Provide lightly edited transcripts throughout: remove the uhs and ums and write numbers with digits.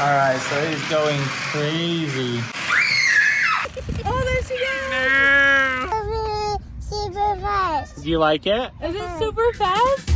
Alright, so he's going crazy. Oh, there she goes! Super fast. Do you like it? Is it super fast?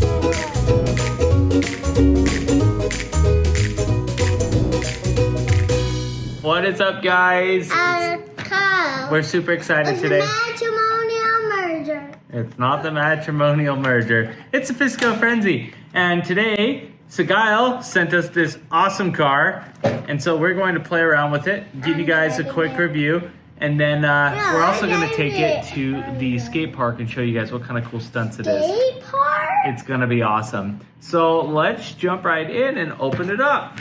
What is up, guys? Our car. We're super excited It's today. a matrimonial merger. It's not the matrimonial merger. It's a Fisco frenzy. And today, SGILE sent us this awesome car. And so we're going to play around with it, give you guys a quick review. And then we're also going to take it to the skate park and show you guys what kind of cool stunts it is. Skate park? It's going to be awesome. So let's jump right in and open it up.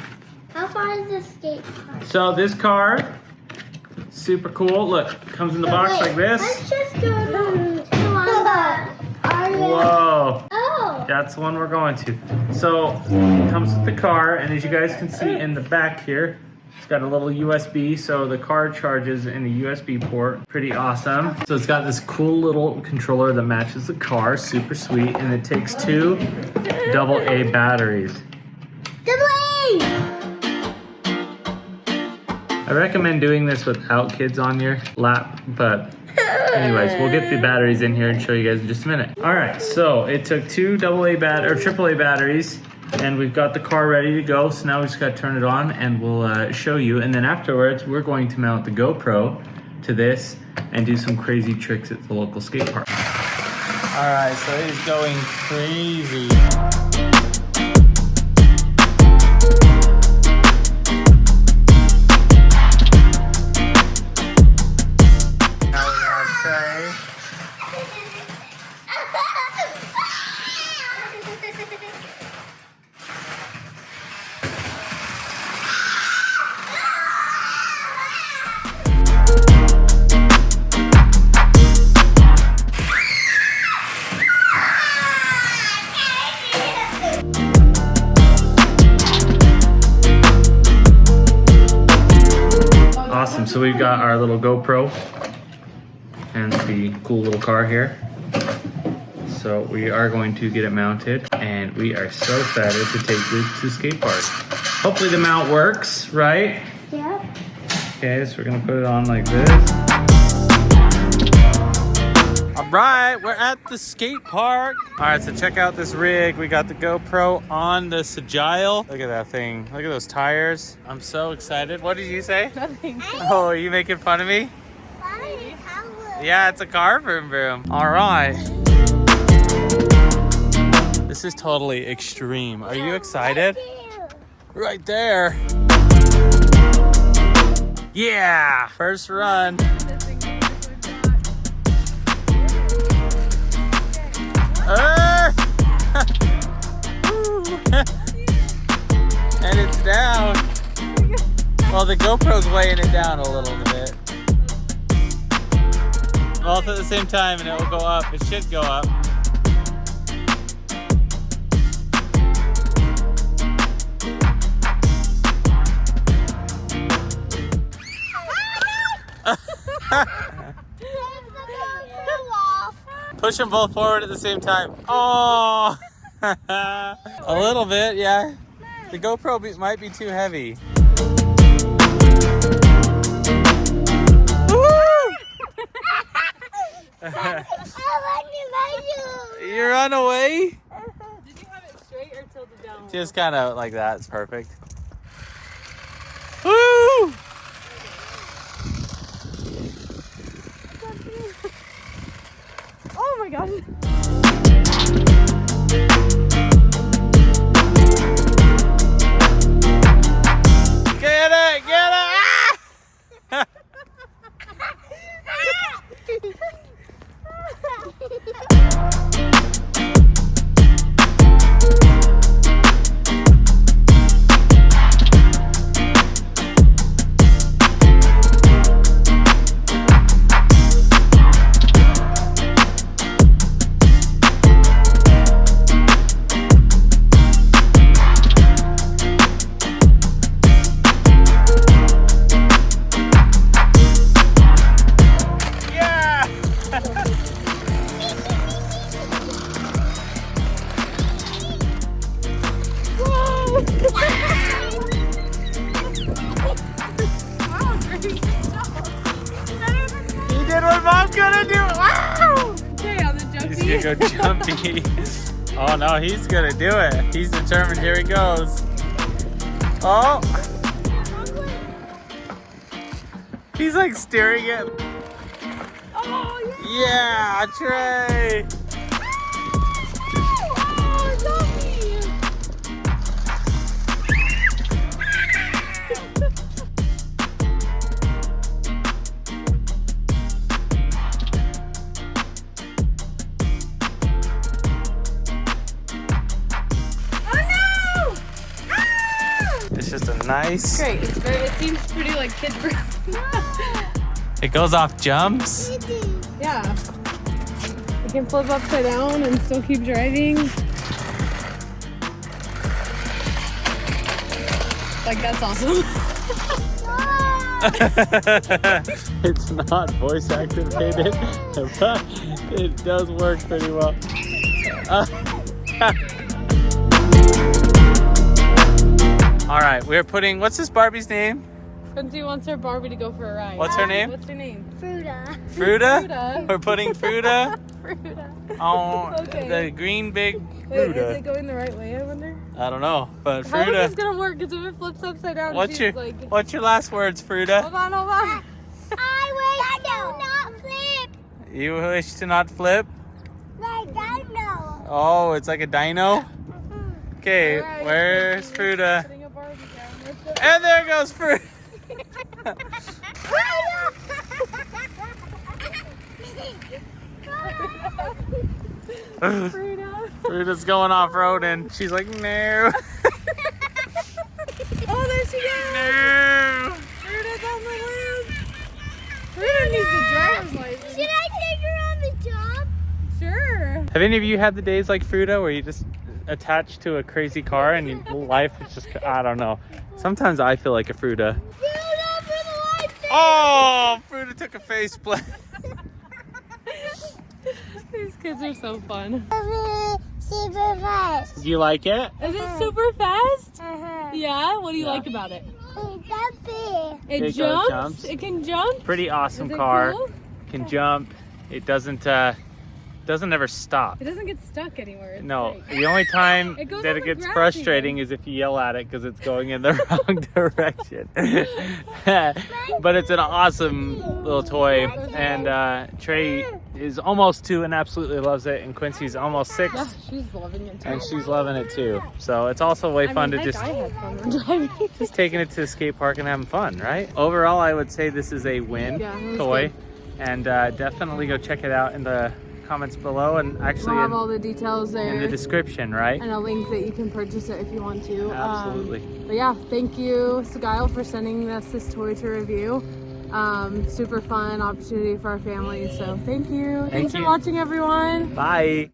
How far is the skate park? So this car, super cool. Look, comes in the box like this. Let's just go to Whoa. Oh. That's the one we're going to. So it comes with the car, and as you guys can see in the back here, it's got a little USB, so the car charges in a USB port. Pretty awesome. So it's got this cool little controller that matches the car, super sweet, and it takes two AA batteries. AA! I recommend doing this without kids on your lap, but anyways, we'll get the batteries in here and show you guys in just a minute. All right, so it took two AAA batteries, and we've got the car ready to go. So now we just got to turn it on, and we'll show you. And then afterwards, we're going to mount the GoPro to this and do some crazy tricks at the local skate park. All right, so he's going crazy. Awesome, so we've got our little GoPro and the cool little car here. So we are going to get it mounted, and we are so excited to take this to skate park. Hopefully the mount works, right? Yep. Okay, so we're gonna put it on like this. All right, we're at the skate park. All right, so check out this rig. We got the GoPro on the SGILE. Look at that thing. Look at those tires. I'm so excited. What did you say? Nothing. Oh, are you making fun of me? Yeah, it's a car vroom vroom. All right. This is totally extreme. Are you excited? Right there. Yeah, first run. And it's down. Well, the GoPro's weighing it down a little bit. Both at the same time, and it will go up. It should go up. Push them both forward at the same time. Oh, a little bit, yeah. The GoPro might be too heavy. You run away? Did you have it straight or tilted down? Just kind of like that. It's perfect. Woo! Oh my gosh. Get it! Get it! Ah! gonna go jumpy. Oh no, he's gonna do it. He's determined. Here he goes. Oh! He's like staring at. Oh, Yeah, Trey! It's just a nice. Great. It seems pretty like kid friendly. It goes off jumps. Yeah. You can flip upside down and still keep driving. Like, that's awesome. It's not voice activated, but it does work pretty well. All right, we're putting, what's this Barbie's name? Quincy wants her Barbie to go for a ride. What's her name? What's her name? Fruta. Fruta? Fruta. We're putting Fruta Fruta. on Okay. the green big Wait, is Fruta. it going the right way, I wonder? I don't know, but How is Fruta. this gonna work? Because if it flips upside down, What's she's your like... What's your last words, Fruta? Hold on, hold on. I wish to not flip. You wish to not flip? Like dino. Oh, it's like a dino? Okay, Alright, where's Fruta? Putting a Barbie down. Where's the- And there goes Fruta. Fruta. Fruta's going off-roading. She's like, no. Oh, there she goes. No. Fruta's on the loose. Fruta needs a driver's license. Should I take her on the job? Sure. Have any of you had the days like Fruta where you just attach to a crazy car and your life is just, I don't know. Sometimes I feel like a Fruta. Fruta for the life. Oh, Fruta took a face plant. These kids are so fun. Super fast. Do you like it? Is it super fast? Uh-huh. Yeah? What do you like about it? That's big. It It goes jumps? jumps. It can jump? Pretty awesome Is it car. cool? Can jump. It doesn't ever stop. It doesn't get stuck anywhere. It's No, great. the only time It goes that on it the gets grass frustrating is if you yell at it because it's going in the wrong direction. But it's an awesome little toy, and Trey is almost 2 and absolutely loves it, and Quincy's almost 6 Yeah, she's loving it too. and she's loving it too. So it's also way fun to just I had fun when driving. just taking it to the skate park and having fun, right? Overall, I would say this is a win Yeah, it was toy, good. and definitely go check it out in the comments below, and actually We'll have all the details there. in the description, right? And a link that you can purchase it if you want to. Absolutely. But yeah, thank you, SGILE, for sending us this toy to review. Super fun opportunity for our family. So thank you. Thanks for you. watching, everyone. Bye.